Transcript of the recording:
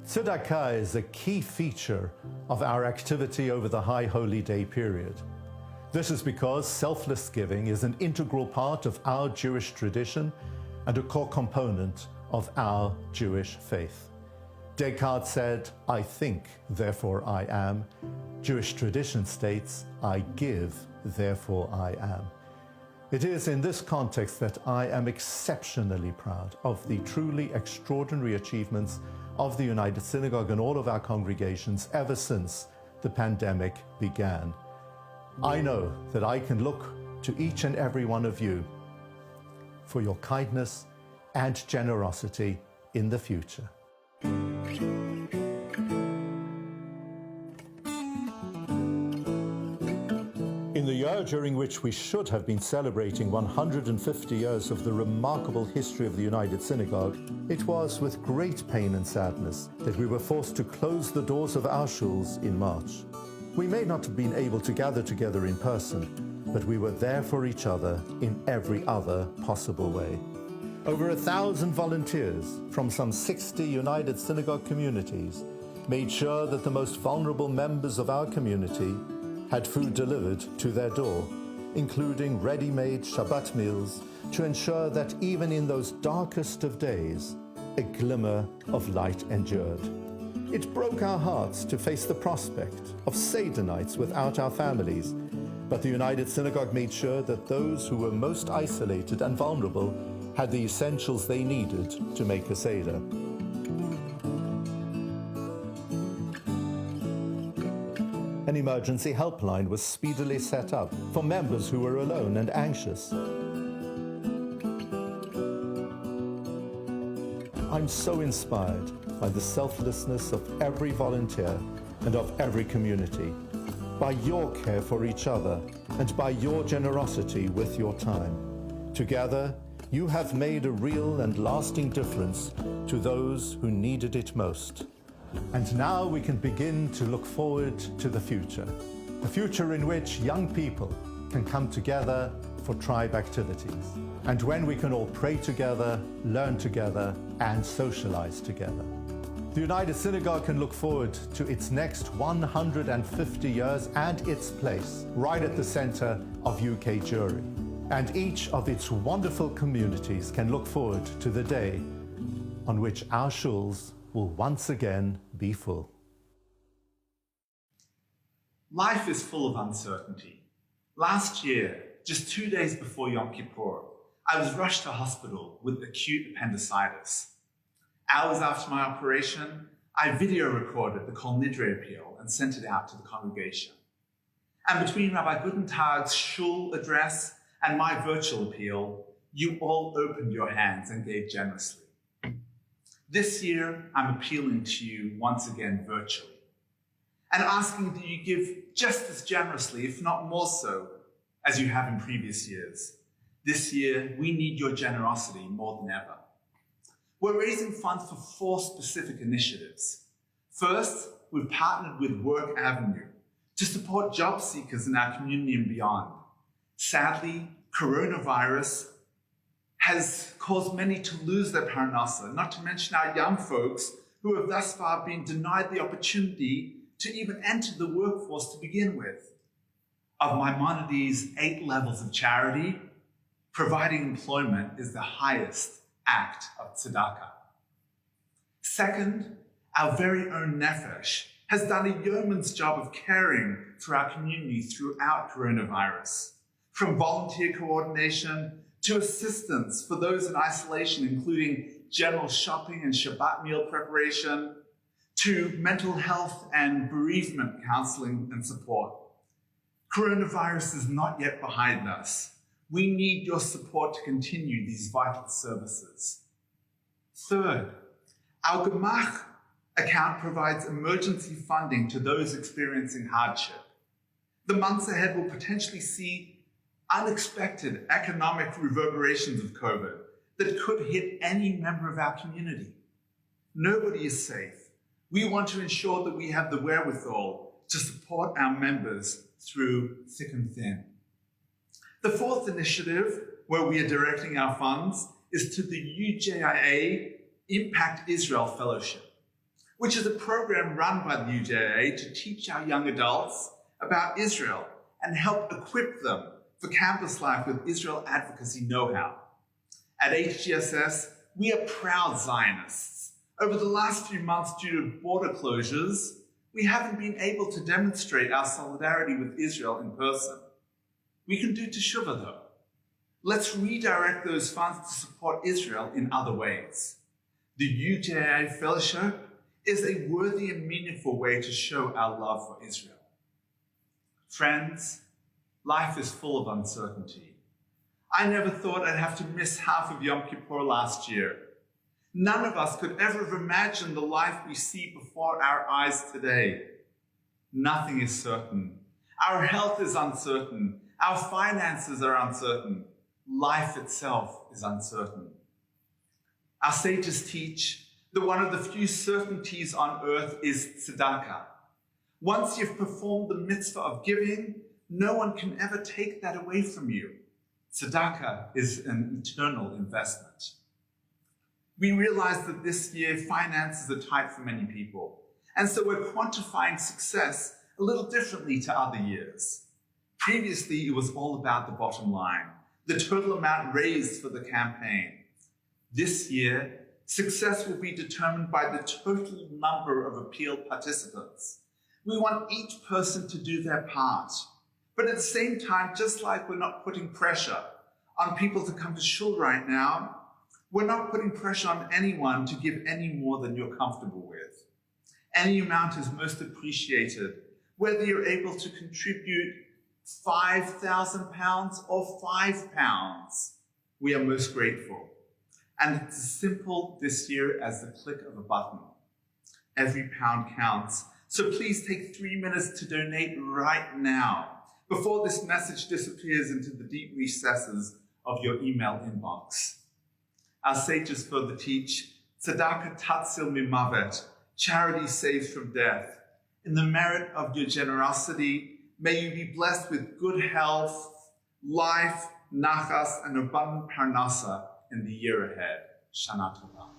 Tzedakah is a key feature of our activity over the High Holy Day period. This is because selfless giving is an integral part of our Jewish tradition and a core component of our Jewish faith. Descartes said, "I think, therefore I am." Jewish tradition states, "I give, therefore I am." It is in this context that I am exceptionally proud of the truly extraordinary achievements of the United Synagogue and all of our congregations ever since the pandemic began. I know that I can look to each and every one of you for your kindness and generosity in the future. In the year during which we should have been celebrating 150 years of the remarkable history of the United Synagogue, it was with great pain and sadness that we were forced to close the doors of our shuls in March. We may not have been able to gather together in person, but we were there for each other in every other possible way. Over 1,000 volunteers from some 60 United Synagogue communities made sure that the most vulnerable members of our community had food delivered to their door, including ready-made Shabbat meals, to ensure that even in those darkest of days, a glimmer of light endured. It broke our hearts to face the prospect of Seder nights without our families, but the United Synagogue made sure that those who were most isolated and vulnerable had the essentials they needed to make a Seder. An emergency helpline was speedily set up for members who were alone and anxious. I'm so inspired by the selflessness of every volunteer and of every community, by your care for each other and by your generosity with your time. Together, you have made a real and lasting difference to those who needed it most. And now we can begin to look forward to the future in which young people can come together for tribe activities, and when we can all pray together, learn together, and socialize together. The United Synagogue can look forward to its next 150 years and its place right at the center of UK Jewry. And each of its wonderful communities can look forward to the day on which our shuls will once again be full. Life is full of uncertainty. Last year, just 2 days before Yom Kippur, I was rushed to hospital with acute appendicitis. Hours after my operation, I video recorded the Kol Nidre Appeal and sent it out to the congregation. And between Rabbi Gutentag's shul address and my virtual appeal, you all opened your hands and gave generously. This year, I'm appealing to you once again virtually and asking that you give just as generously, if not more so, as you have in previous years. This year, we need your generosity more than ever. We're raising funds for 4 specific initiatives. First, we've partnered with Work Avenue to support job seekers in our community and beyond. Sadly, coronavirus has caused many to lose their parnasa, not to mention our young folks who have thus far been denied the opportunity to even enter the workforce to begin with. Of Maimonides' 8 levels of charity, providing employment is the highest act of tzedakah. Second, our very own Nefesh has done a yeoman's job of caring for our community throughout coronavirus, from volunteer coordination to assistance for those in isolation, including general shopping and Shabbat meal preparation, to mental health and bereavement counseling and support. Coronavirus is not yet behind us. We need your support to continue these vital services. Third, our Gemach account provides emergency funding to those experiencing hardship. The months ahead will potentially see unexpected economic reverberations of COVID that could hit any member of our community. Nobody is safe. We want to ensure that we have the wherewithal to support our members through thick and thin. The 4th initiative, where we are directing our funds, is to the UJIA Impact Israel Fellowship. which is a program run by the UJA to teach our young adults about Israel and help equip them for campus life with Israel advocacy know-how. At HGSS, we are proud Zionists. Over the last few months, due to border closures, we haven't been able to demonstrate our solidarity with Israel in person. We can do teshuvah though. Let's redirect those funds to support Israel in other ways. The UJA Fellowship is a worthy and meaningful way to show our love for Israel. Friends, life is full of uncertainty. I never thought I'd have to miss half of Yom Kippur last year. None of us could ever have imagined the life we see before our eyes today. Nothing is certain. Our health is uncertain. Our finances are uncertain. Life itself is uncertain. Our sages teach that one of the few certainties on earth is tzedakah. Once you've performed the mitzvah of giving, no one can ever take that away from you. Tzedakah is an eternal investment. We realize that this year finances are tight for many people, and so we're quantifying success a little differently to other years. Previously, it was all about the bottom line, the total amount raised for the campaign. This year, success will be determined by the total number of appeal participants. We want each person to do their part. But at the same time, just like we're not putting pressure on people to come to shul right now, we're not putting pressure on anyone to give any more than you're comfortable with. Any amount is most appreciated, whether you're able to contribute £5,000 or £5. We are most grateful. And it's as simple this year as the click of a button. Every pound counts. So please take 3 minutes to donate right now, before this message disappears into the deep recesses of your email inbox. Our sages further teach, tzedakah tatzil mimavet, charity saves from death. In the merit of your generosity, may you be blessed with good health, life, nachas, and abundant parnasa in the year ahead. Shana Tova.